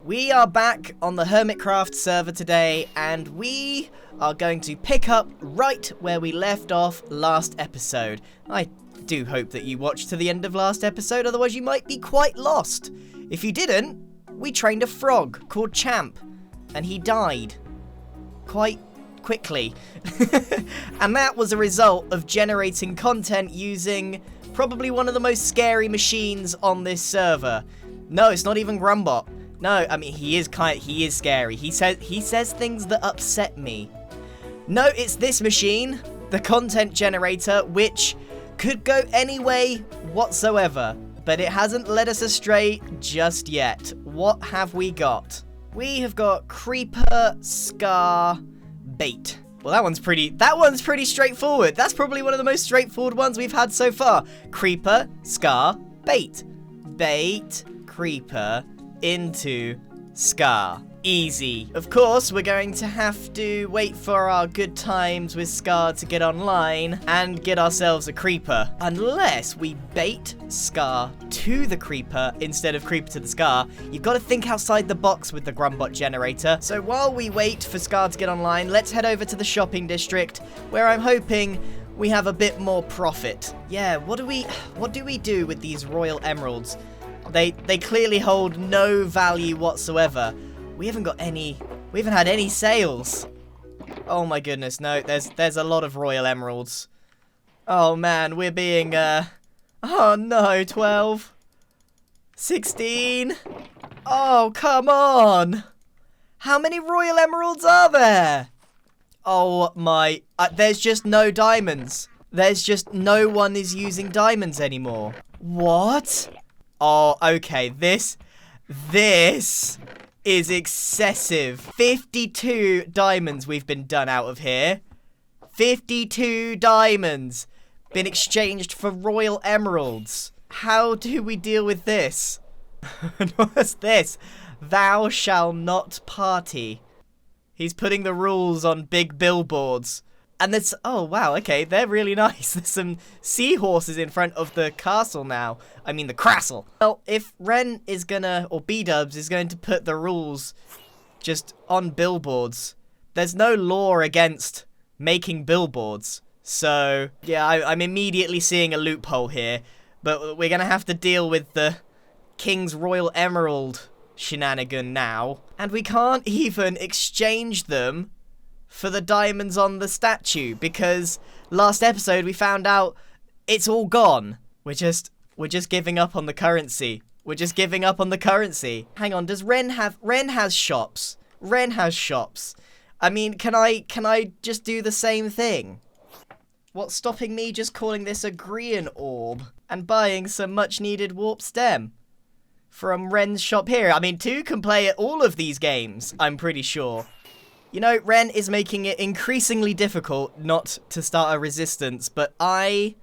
We are back on the Hermitcraft server today, and we are going to pick up right where we left off last episode. I do hope that you watched to the end of last episode, otherwise you might be quite lost. If you didn't, we trained a frog called Champ, and he died quite quickly. And that was a result of generating content using probably one of the most scary machines on this server. No, it's not even Grumbot. No, I mean, he is scary. He says things that upset me. No, it's this machine, the content generator, which could go any way whatsoever, but it hasn't led us astray just yet. What have we got? We have got Creeper, Scar, Bait. Well, that one's pretty straightforward. That's probably one of the most straightforward ones we've had so far. Creeper, Scar, Bait. Bait, Creeper, into Scar. Easy. Of course, we're going to have to wait for our good times with Scar to get online and get ourselves a Creeper. Unless we bait Scar to the Creeper instead of Creeper to the Scar. You've got to think outside the box with the Grumbot generator. So while we wait for Scar to get online, let's head over to the shopping district where I'm hoping we have a bit more profit. Yeah, what do we do with these royal emeralds? They clearly hold no value whatsoever. We haven't had any sales. Oh my goodness, no, there's a lot of royal emeralds. Oh man, we're being, oh no, 12. 16. Oh, come on. How many royal emeralds are there? Oh my, there's just no diamonds. There's just no one is using diamonds anymore. What? Oh, okay, this is excessive. 52 diamonds we've been done out of here. 52 diamonds been exchanged for royal emeralds. How do we deal with this? What's this? Thou shall not party. He's putting the rules on big billboards. And there's, oh wow, okay, they're really nice. There's some seahorses in front of the castle now. I mean the castle. Well, if Ren is gonna, or B-Dubs is going to put the rules just on billboards, there's no law against making billboards. So, yeah, I'm immediately seeing a loophole here. But we're gonna have to deal with the King's Royal Emerald shenanigan now. And we can't even exchange them for the diamonds on the statue, because last episode we found out it's all gone. We're just giving up on the currency. We're just giving up on the currency. Hang on, does Ren has shops? Ren has shops. I mean, can I just do the same thing? What's stopping me just calling this a Grian orb and buying some much needed warp stem from Ren's shop here? I mean, 2 can play all of these games, I'm pretty sure. You know, Ren is making it increasingly difficult not to start a resistance, but I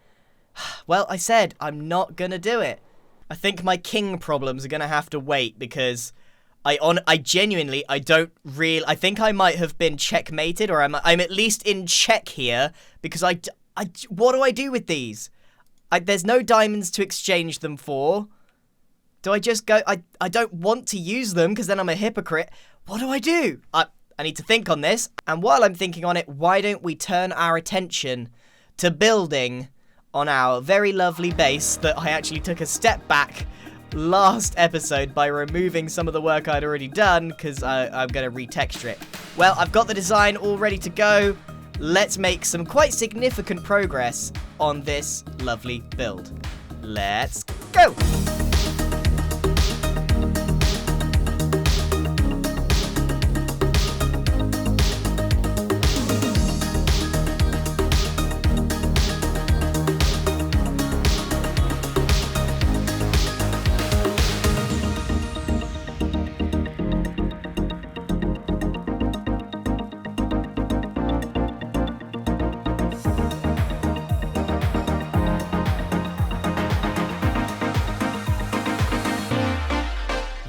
said I'm not gonna do it. I think my king problems are gonna have to wait, because I think I might have been checkmated, or I'm at least in check here, because what do I do with these? There's no diamonds to exchange them for. Do I just go, I don't want to use them, because then I'm a hypocrite. What do I do? I need to think on this, and while I'm thinking on it, why don't we turn our attention to building on our very lovely base that I actually took a step back last episode by removing some of the work I'd already done, because I'm going to retexture it. Well, I've got the design all ready to go. Let's make some quite significant progress on this lovely build. Let's go!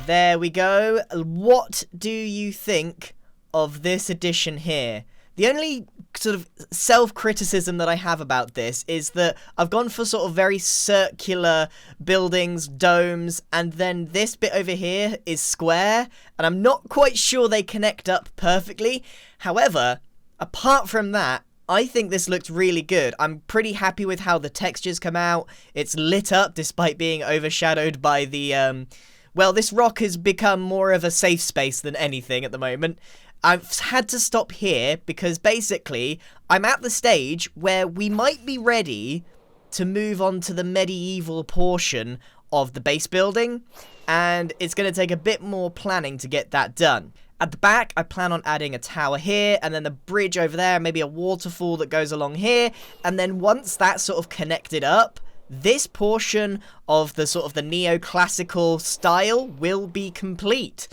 There we go. What do you think of this addition here? The only sort of self-criticism that I have about this is that I've gone for sort of very circular buildings, domes, and then this bit over here is square, and I'm not quite sure they connect up perfectly. However, apart from that, I think this looked really good. I'm pretty happy with how the textures come out. It's lit up despite being overshadowed by the, well, this rock has become more of a safe space than anything at the moment. I've had to stop here because basically I'm at the stage where we might be ready to move on to the medieval portion of the base building, and it's going to take a bit more planning to get that done. At the back, I plan on adding a tower here, and then the bridge over there, maybe a waterfall that goes along here, and then once that's sort of connected up, this portion of the sort of the neoclassical style will be complete.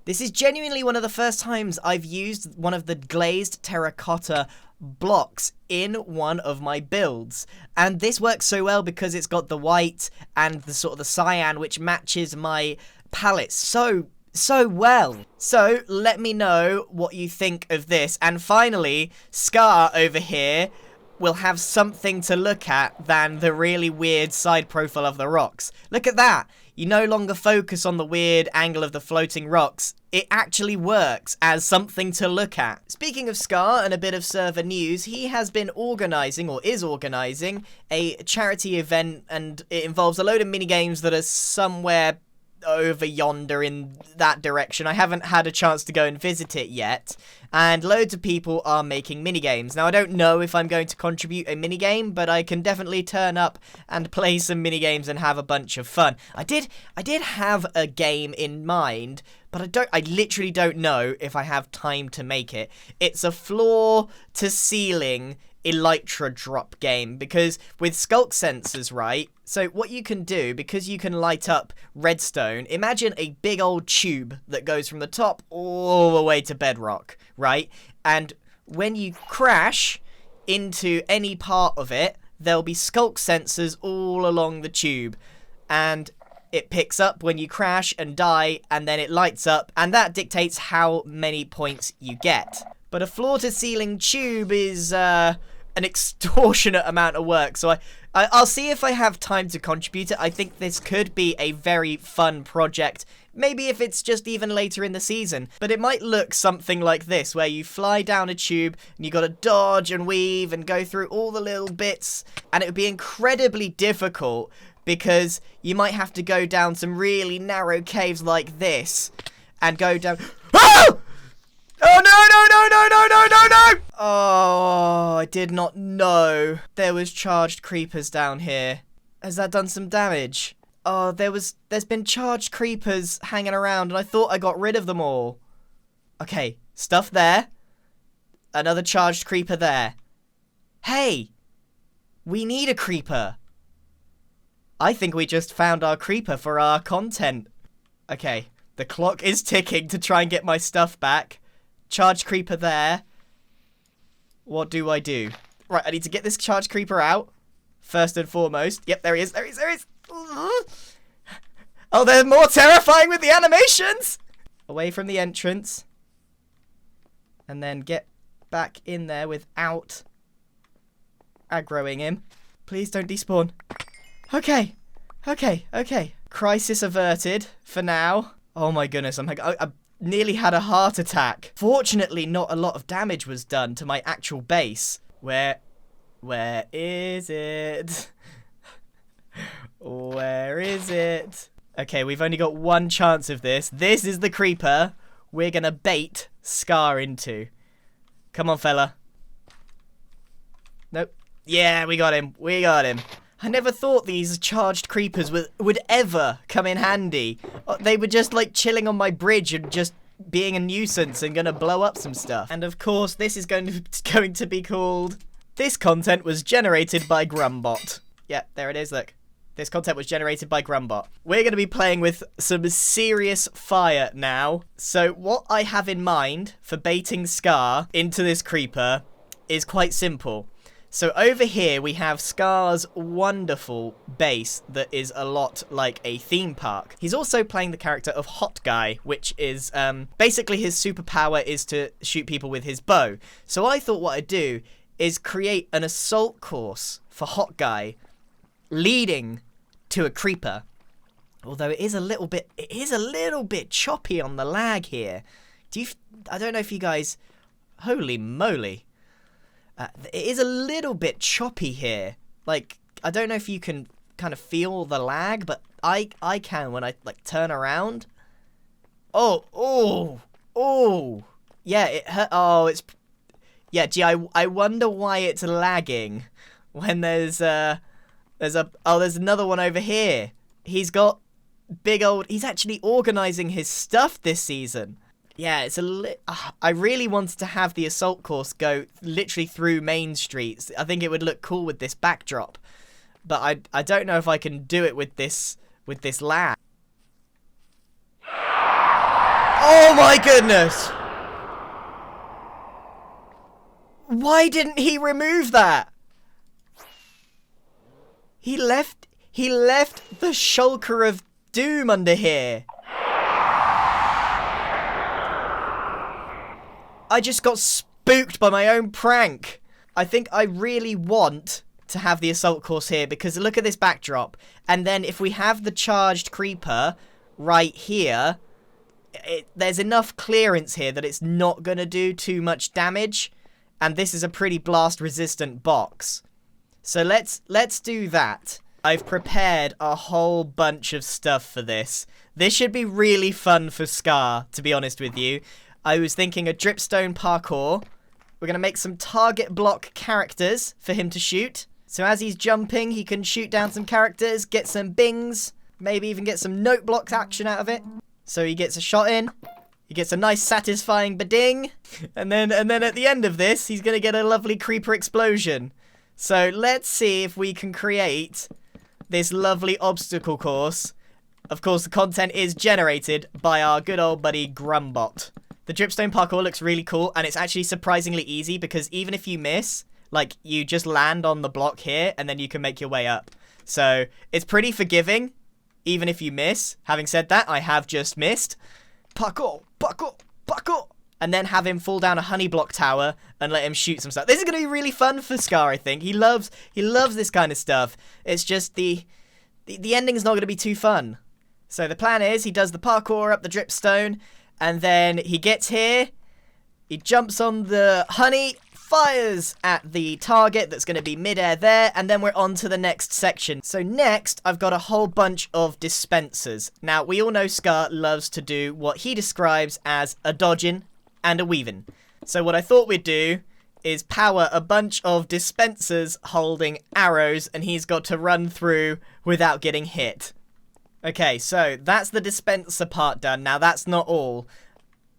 This is genuinely one of the first times I've used one of the glazed terracotta blocks in one of my builds, and this works so well because it's got the white and the sort of the cyan, which matches my palette so well. So let me know what you think of this. And finally, Scar over here will have something to look at than the really weird side profile of the rocks. Look at that. You no longer focus on the weird angle of the floating rocks. It actually works as something to look at. Speaking of Scar and a bit of server news, he has been organising, or is organising, a charity event, and it involves a load of minigames that are somewhere over yonder in that direction. I haven't had a chance to go and visit it yet, and loads of people are making minigames. Now, I don't know if I'm going to contribute a minigame, but I can definitely turn up and play some minigames and have a bunch of fun. I did have a game in mind, but I literally don't know if I have time to make it. It's a floor to ceiling elytra drop game, because with sculk sensors, right? So what you can do, because you can light up redstone, imagine a big old tube that goes from the top all the way to bedrock, right? And when you crash into any part of it, there'll be sculk sensors all along the tube, and it picks up when you crash and die, and then it lights up, and that dictates how many points you get. But a floor-to-ceiling tube is an extortionate amount of work, so I'll see if I have time to contribute it. I think this could be a very fun project, maybe if it's just even later in the season, but it might look something like this, where you fly down a tube, and you gotta dodge and weave and go through all the little bits, and it would be incredibly difficult, because you might have to go down some really narrow caves like this, and go down... Oh! Oh, no! Oh, I did not know there was charged creepers down here. Has that done some damage? Oh, there's been charged creepers hanging around, and I thought I got rid of them all. Okay, stuff there. Another charged creeper there. Hey! We need a creeper. I think we just found our creeper for our content. Okay, the clock is ticking to try and get my stuff back. Charge creeper there. What do I do? Right, I need to get this charge creeper out. First and foremost. Yep, there he is. There he is. Oh, they're more terrifying with the animations. Away from the entrance. And then get back in there without aggroing him. Please don't despawn. Okay. Crisis averted for now. Oh my goodness, I nearly had a heart attack. Fortunately, not a lot of damage was done to my actual base. Where is it? Where is it? Okay, we've only got one chance of this. This is the creeper we're gonna bait Scar into. Come on, fella. Nope. Yeah, we got him. I never thought these charged creepers would ever come in handy. They were just like chilling on my bridge and just being a nuisance and gonna blow up some stuff. And of course, this is going to be called... This content was generated by Grumbot. Yeah, there it is, look. This content was generated by Grumbot. We're gonna be playing with some serious fire now. So what I have in mind for baiting Scar into this creeper is quite simple. So over here we have Scar's wonderful base that is a lot like a theme park. He's also playing the character of Hot Guy, which is basically his superpower is to shoot people with his bow. So I thought what I'd do is create an assault course for Hot Guy leading to a creeper. Although it is a little bit choppy on the lag here. I don't know if you guys, holy moly. It is a little bit choppy here. Like, I don't know if you can kind of feel the lag, but I can when I, like, turn around. Oh. Yeah, it hurt. Oh, it's... Yeah, gee, I wonder why it's lagging when there's another one over here. He's got he's actually organizing his stuff this season. Yeah, it's I really wanted to have the assault course go literally through main streets. I think it would look cool with this backdrop. But I don't know if I can do it with this lag. Oh my goodness! Why didn't he remove that? He left the Shulker of Doom under here. I just got spooked by my own prank. I think I really want to have the assault course here because look at this backdrop. And then if we have the charged creeper right here, there's enough clearance here that it's not going to do too much damage. And this is a pretty blast resistant box. So let's do that. I've prepared a whole bunch of stuff for this. This should be really fun for Scar, to be honest with you. I was thinking a dripstone parkour. We're going to make some target block characters for him to shoot. So as he's jumping, he can shoot down some characters, get some bings, maybe even get some note block action out of it. So he gets a shot in. He gets a nice satisfying bading. And then at the end of this, he's going to get a lovely creeper explosion. So let's see if we can create this lovely obstacle course. Of course, the content is generated by our good old buddy Grumbot. The dripstone parkour looks really cool, and it's actually surprisingly easy because even if you miss, like, you just land on the block here, and then you can make your way up. So, it's pretty forgiving, even if you miss. Having said that, I have just missed. Parkour! And then have him fall down a honey block tower and let him shoot some stuff. This is going to be really fun for Scar, I think. He loves this kind of stuff. It's just the ending's not going to be too fun. So the plan is he does the parkour up the dripstone, and then he gets here, he jumps on the honey, fires at the target that's going to be midair there, and then we're on to the next section. So next, I've got a whole bunch of dispensers. Now, we all know Scar loves to do what he describes as a dodging and a weaving. So what I thought we'd do is power a bunch of dispensers holding arrows, and he's got to run through without getting hit. Okay, so that's the dispenser part done. Now, that's not all.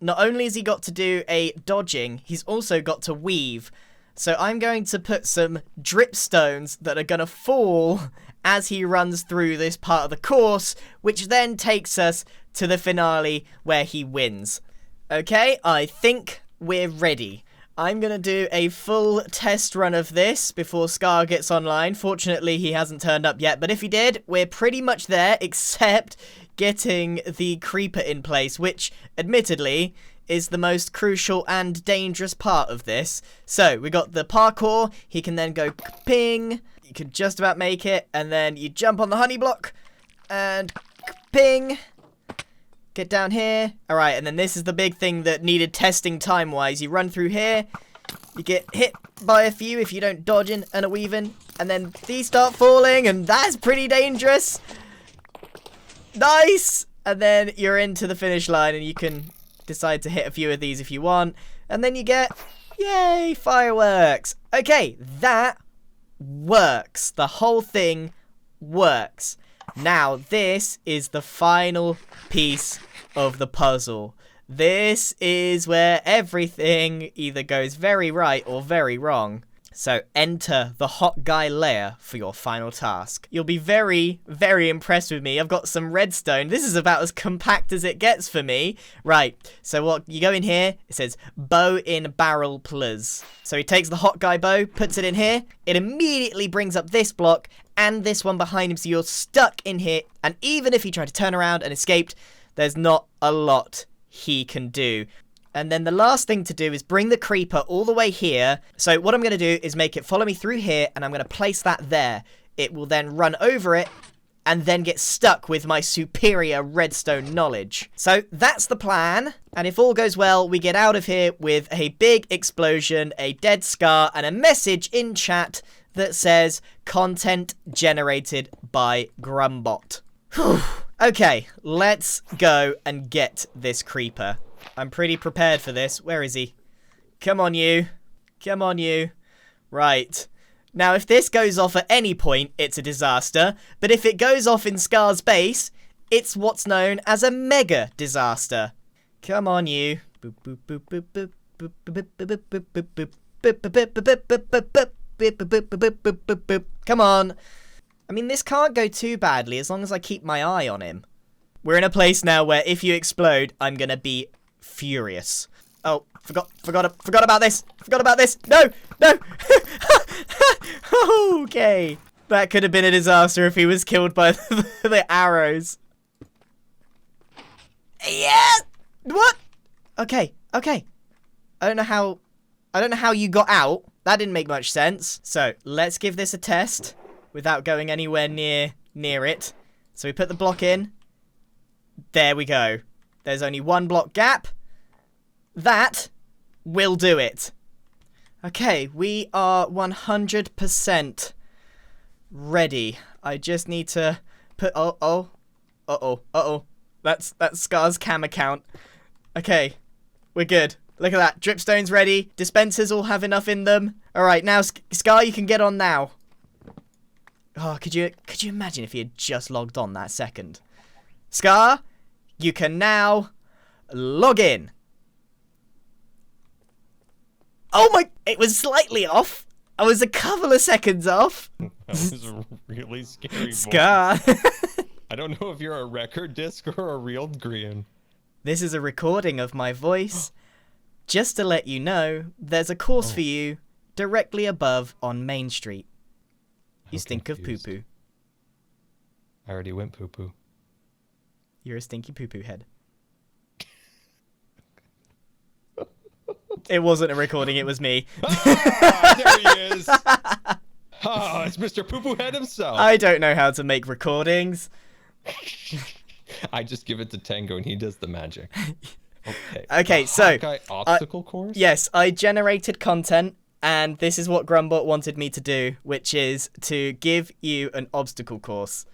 Not only has he got to do a dodging, he's also got to weave. So I'm going to put some dripstones that are going to fall as he runs through this part of the course, which then takes us to the finale where he wins. Okay, I think we're ready. I'm going to do a full test run of this before Scar gets online. Fortunately, he hasn't turned up yet, but if he did, we're pretty much there, except getting the creeper in place, which, admittedly, is the most crucial and dangerous part of this. So, we got the parkour. He can then go ping. You can just about make it, and then you jump on the honey block, and ping. Get down here. Alright, and then this is the big thing that needed testing time-wise. You run through here, you get hit by a few if you don't dodge in and a weaving, and then these start falling, and that's pretty dangerous. Nice! And then you're into the finish line, and you can decide to hit a few of these if you want, and then you get, yay, fireworks. Okay, that works. The whole thing works. Now, this is the final piece of the puzzle. This is where everything either goes very right or very wrong. So enter the hot guy layer for your final task. You'll be very, very impressed with me. I've got some redstone. This is about as compact as it gets for me. Right, so what you go in here, it says bow in barrel plus. So he takes the hot guy bow, puts it in here. It immediately brings up this block and this one behind him, so you're stuck in here. And even if he tried to turn around and escaped, there's not a lot he can do. And then the last thing to do is bring the creeper all the way here. So what I'm going to do is make it follow me through here, and I'm going to place that there. It will then run over it and then get stuck with my superior redstone knowledge. So that's the plan. And if all goes well, we get out of here with a big explosion, a dead Scar, and a message in chat that says content generated by Grumbot. Whew. Okay, let's go and get this creeper. I'm pretty prepared for this. Where is he? Come on, you. Come on, you. Right. Now, if this goes off at any point, it's a disaster. But if it goes off in Scar's base, it's what's known as a mega disaster. Come on, you. Come on. I mean, this can't go too badly as long as I keep my eye on him. We're in a place now where if you explode, I'm gonna be furious. Oh, forgot about this. Forgot about this. No. Okay. That could have been a disaster if he was killed by the arrows. Yeah. What? Okay. I don't know how you got out. That didn't make much sense. So, let's give this a test without going anywhere near it. So we put the block in. There we go. There's only one block gap. That will do it. Okay, we are 100% ready. I just need to put... Uh-oh. That's Scar's cam account. Okay, we're good. Look at that. Dripstone's ready. Dispensers all have enough in them. Alright, now, Scar, you can get on now. Oh, could you imagine if he had just logged on that second? Scar, you can now log in. Oh my, it was slightly off. I was a couple of seconds off. That was a really scary Scar. I don't know if you're a record disc or a real green. This is a recording of my voice. Just to let you know, there's a course for you directly above on Main Street. You stink of poo-poo. I already went poo-poo. You're a stinky poo-poo head. It wasn't a recording, it was me. Ah, there he is. Oh, it's Mr. Poo-poo Head himself. I don't know how to make recordings. I just give it to Tango and he does the magic. Okay, so... Hawkeye obstacle course? Yes, I generated content, and this is what Grumbot wanted me to do, which is to give you an obstacle course.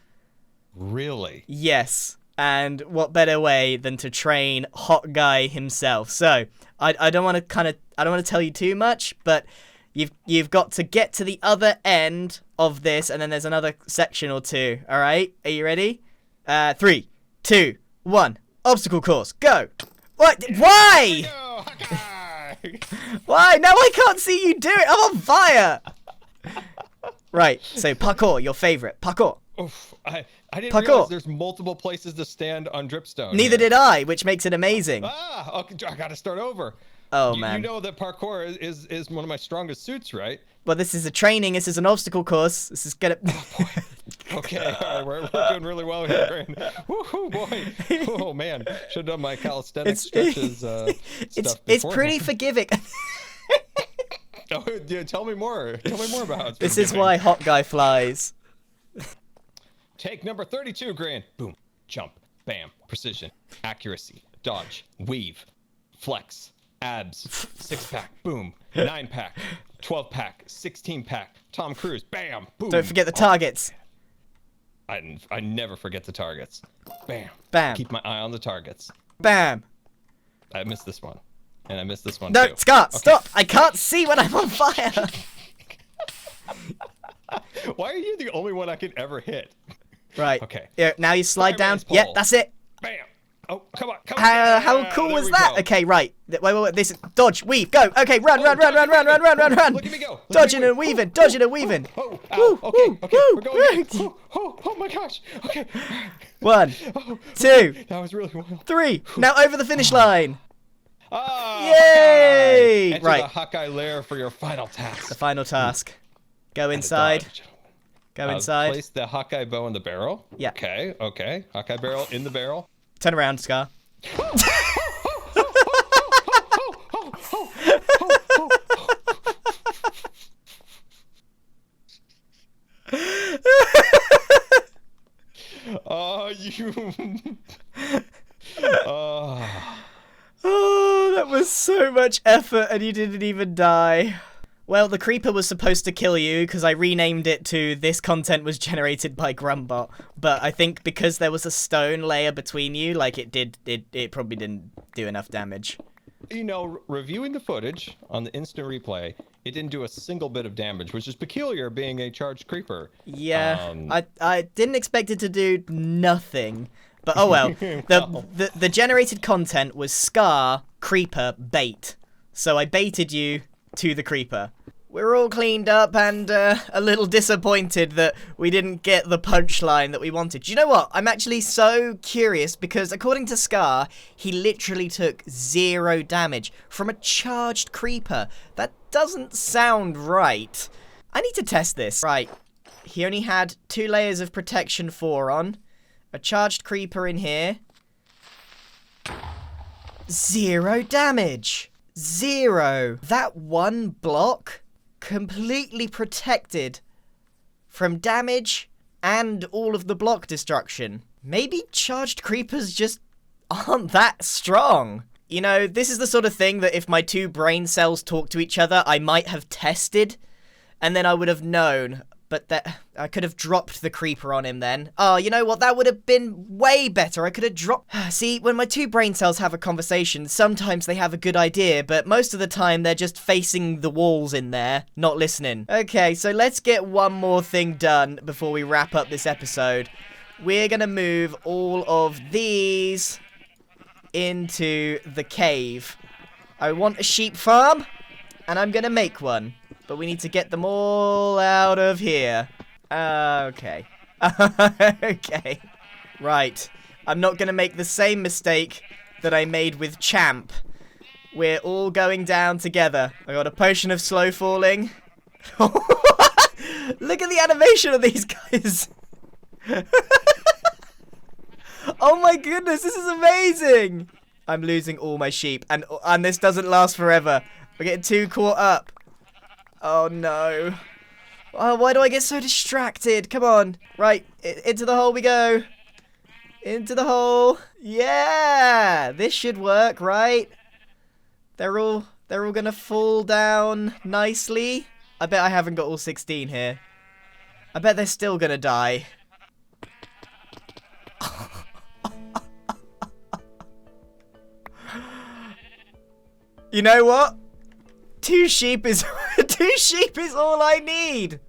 Really? Yes. And what better way than to train Hot Guy himself? So, I don't want to tell you too much, but you've got to get to the other end of this, and then there's another section or two. All right? Are you ready? 3, 2, 1. Obstacle course. Go. What? Why? Why? Now I can't see you do it. I'm on fire. Right. So parkour, your favorite. Parkour. Oof, I didn't realize there's multiple places to stand on Dripstone. Neither did I, which makes it amazing. Ah, okay, I gotta start over. Oh, man. You know that parkour is one of my strongest suits, right? Well, this is a training. This is an obstacle course. This is gonna... Okay, all right, we're doing really well here. Woohoo, boy. Oh, man. Should have done my calisthenics stretches stuff It's pretty forgiving. Oh, yeah, tell me more. Tell me more about it. This is why Hot Guy flies. Take number 32, Grand. Boom, jump, bam, precision, accuracy, dodge, weave, flex, abs, 6-pack, boom, 9-pack, 12-pack, 16-pack, Tom Cruise, bam, boom. Don't forget the targets. I never forget the targets. Bam. Bam. Keep my eye on the targets. Bam. I missed this one. And I missed this one no, too. Scott, stop. I can't see when I'm on fire. Why are you the only one I can ever hit? Right. Okay. Yeah, now you slide down. Fireman's pole. Yeah, that's it. Bam. Oh, come on. Come on. How cool There was we that? go. Okay, right. Wait. This is dodge, weave, go. Okay, run. Look at me go. Look Dodging at me and weaving, dodging and weaving. Oh, Woo, ow. Okay, woo, okay. woo. We're going. Oh my gosh. Okay. 1, Oh, 2, that was really wild. 3. Now over the finish line. Ah, Yay! Hawkeye. Enter Right. the Hawkeye lair for your final The task. final task. Go inside. Dodge. Go inside. Place the Hawkeye bow in the barrel. Yeah. Okay. Hawkeye barrel in the barrel. Turn around, Scar. Oh, you. Oh. Oh, that was so much effort and you didn't even die. Well, the creeper was supposed to kill you because I renamed it to this content was generated by Grumbot. But I think because there was a stone layer between you, like it probably didn't do enough damage. You know, reviewing the footage on the instant replay, it didn't do a single bit of damage, which is peculiar being a charged creeper. Yeah, I didn't expect it to do nothing. But oh well, the generated content was Scar, Creeper, Bait. So I baited you to the Creeper. We're all cleaned up and a little disappointed that we didn't get the punchline that we wanted. Do you know what? I'm actually so curious because according to Scar, he literally took 0 damage from a charged Creeper. That doesn't sound right. I need to test this. Right, he only had 2 layers of protection 4 on. A charged Creeper in here. 0 damage. 0. That one block completely protected from damage and all of the block destruction. Maybe charged creepers just aren't that strong. You know, this is the sort of thing that if my 2 brain cells talk to each other, I might have tested, and then I would have known. But that I could have dropped the creeper on him then. Oh, you know what? That would have been way better. I could have dropped... See, when my 2 brain cells have a conversation, sometimes they have a good idea, but most of the time they're just facing the walls in there, not listening. Okay, so let's get one more thing done before we wrap up this episode. We're gonna move all of these into the cave. I want a sheep farm, and I'm gonna make one. But we need to get them all out of here. Okay. Okay. Right. I'm not going to make the same mistake that I made with Champ. We're all going down together. I got a potion of slow falling. Look at the animation of these guys. Oh my goodness, this is amazing. I'm losing all my sheep. And this doesn't last forever. We're getting too caught up. Oh no. Oh, why do I get so distracted? Come on. Right, into the hole we go. Into the hole. Yeah! This should work, right? They're all gonna fall down nicely. I bet I haven't got all 16 here. I bet they're still gonna die. You know what? 2 sheep is 2 sheep is all I need.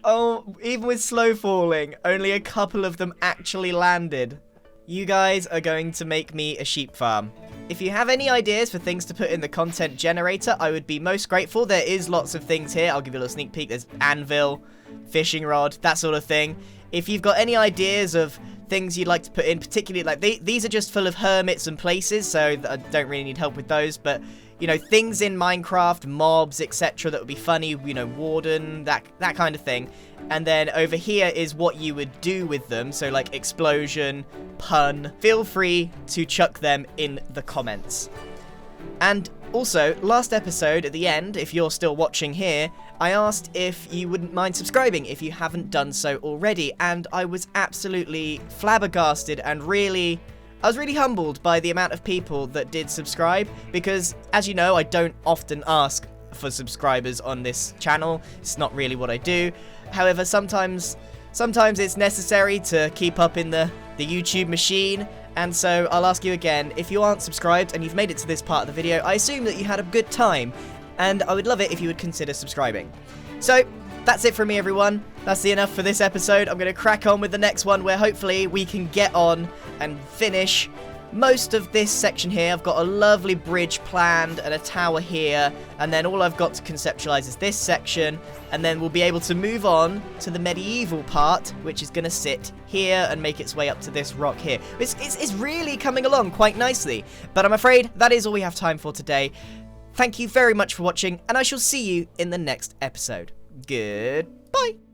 Oh, even with slow falling, only a couple of them actually landed. You guys are going to make me a sheep farm. If you have any ideas for things to put in the content generator, I would be most grateful. There is lots of things here. I'll give you a little sneak peek. There's anvil, fishing rod, that sort of thing. If you've got any ideas of things you'd like to put in, particularly like these are just full of hermits and places, so I don't really need help with those, but you know, things in Minecraft, mobs, etc. that would be funny, you know, warden, that kind of thing. And then over here is what you would do with them, so like explosion, pun. Feel free to chuck them in the comments. And also, last episode at the end, if you're still watching here, I asked if you wouldn't mind subscribing if you haven't done so already, and I was absolutely flabbergasted and I was really humbled by the amount of people that did subscribe, because as you know, I don't often ask for subscribers on this channel. It's not really what I do. However, sometimes it's necessary to keep up in the YouTube machine. And so I'll ask you again, if you aren't subscribed and you've made it to this part of the video, I assume that you had a good time, and I would love it if you would consider subscribing. So, that's it from me everyone. that's the enough for this episode. I'm going to crack on with the next one where hopefully we can get on and finish most of this section here. I've got a lovely bridge planned and a tower here, and then all I've got to conceptualize is this section, and then we'll be able to move on to the medieval part, which is going to sit here and make its way up to this rock here. It's really coming along quite nicely, but I'm afraid that is all we have time for today. Thank you very much for watching, and I shall see you in the next episode. Goodbye.